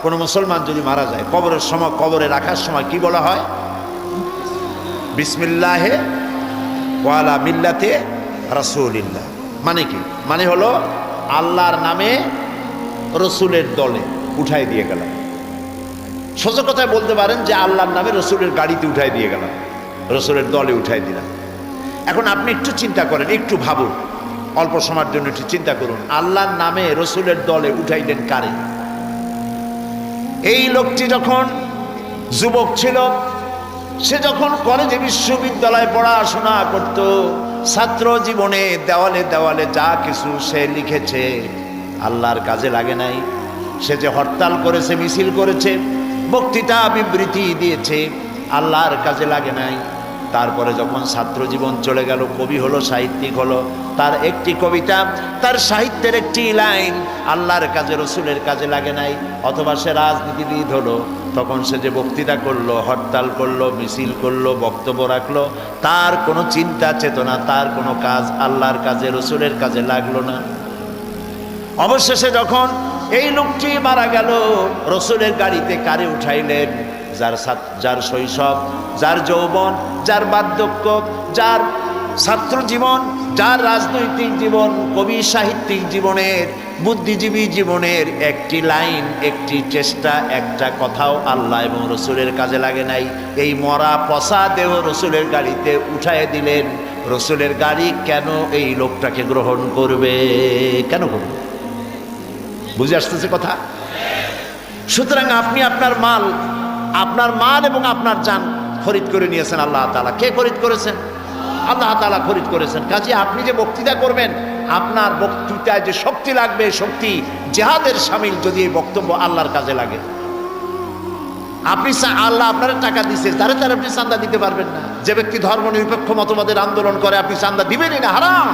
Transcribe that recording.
কোনো মুসলমান যদি মারা যায় কবরের সময়, কবরে রাখার সময় কি বলা হয়? বিসমিল্লাহে ওয়ালা মিল্লাতে রাসূলিল্লাহ। মানে কি? মানে হলো আল্লাহর নামে রসুলের দলে উঠাই দিয়ে গেলাম। সোজা কথায় বলতে পারেন যে আল্লাহর নামে রসুলের গাড়িতে উঠাই দিয়ে গেলাম, রসুলের দলে উঠাই দিলাম। এখন আপনি একটু চিন্তা করেন, একটু ভাবুন, অল্প সময়ের জন্য একটু চিন্তা করুন, আল্লাহর নামে রসুলের দলে উঠাইলেন কারে? এই লোকটি যখন যুবক ছিল, সে যখন কলেজে বিশ্ববিদ্যালয়ে পড়াশোনা করত, ছাত্র জীবনে দেওয়ালে দেওয়ালে যা কিছু সে লিখেছে আল্লাহর কাজে লাগে নাই। সে যে হরতাল করেছে, মিছিল করেছে, বক্তৃতা বিবৃতি দিয়েছে, আল্লাহর কাজে লাগে নাই। তারপরে যখন ছাত্র জীবন চলে গেল, কবি হলো, সাহিত্যিক হলো, তার একটি কবিতা, তার সাহিত্যের একটি লাইন আল্লাহর কাজে, রসুলের কাজে লাগে নাই। অথবা সে রাজনীতিবিদ হলো, তখন সে যে বক্তৃতা করলো, হরতাল করলো, মিছিল করলো, বক্তব্য রাখলো, তার কোনো চিন্তা চেতনা, তার কোনো কাজ আল্লাহর কাজে, রসুলের কাজে লাগলো না। অবশেষে যখন এই লোকটি মারা গেল, রসুলের গাড়িতে কারে উঠাইলেন? যার শৈশব, যার যৌবন, যার বার্ধক্য, যার ছাত্র জীবন, যার রাজনৈতিক জীবন, কবি সাহিত্যিক জীবনের, বুদ্ধিজীবী জীবনের একটি লাইন, একটি চেষ্টা, একটা কথাও আল্লাহ এবং রসুলের কাজে লাগে নাই। এই মরা পচা দেহ রসুলের গাড়িতে উঠায় দিলেন। রসুলের গাড়ি কেন এই লোকটাকে গ্রহণ করবে? কেন করবে? বুঝে আসতেছে কথা? সুতরাং আপনি আপনার মাল এবং আপনার জান খরিদ করে নিয়েছেন আল্লাহ তাআলা। কে খরিদ করেছেন? আল্লাহ তাআলা খরিদ করেছেন। কাজে আপনি যে বক্তৃতা করবেন, আপনার বক্তৃতায় যে শক্তি লাগবে, শক্তি জিহাদের শামিল, যদি এই বক্তব্য আল্লাহর কাজে লাগে। আপনি আল্লাহ আপনার টাকা দিচ্ছে, তারে আপনি চাঁদা দিতে পারবেন না। যে ব্যক্তি ধর্ম নিরপেক্ষ মতবাদের আন্দোলন করে, আপনি চাঁদা দিবেনই না, হারাম।